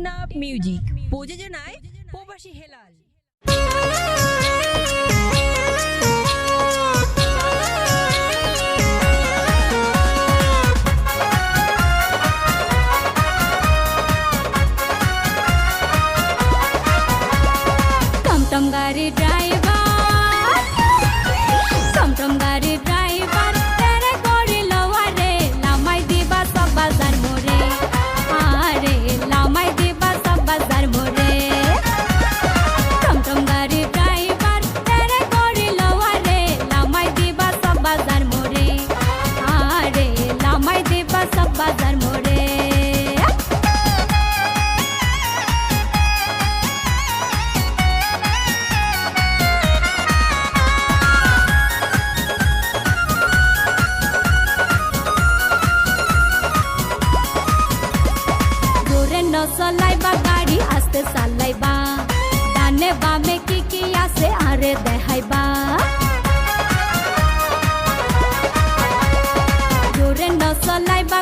টেকনা music প্রযোজনায় প্রবাসী হেলাল। টমটম গাড়ি ড্রাইভার, টমটম গাড়ি ড্রাইভার তেরে করিল আরে লামাই দিবা সব বাজার মোরে, আরে লামাই দিবা সব বাজার মোরে। টমটম গাড়ি ড্রাইভার তেরে করিল আরে লামাই দিবা সব বাজার মোরে, আরে লামাই দিবা সব বাজার মোরে। চলাইবা গাড়ি আস্তে চালাইবা, ডানে বামে কি আছে আরে দেখাইবা। জোরে ন চলাইবা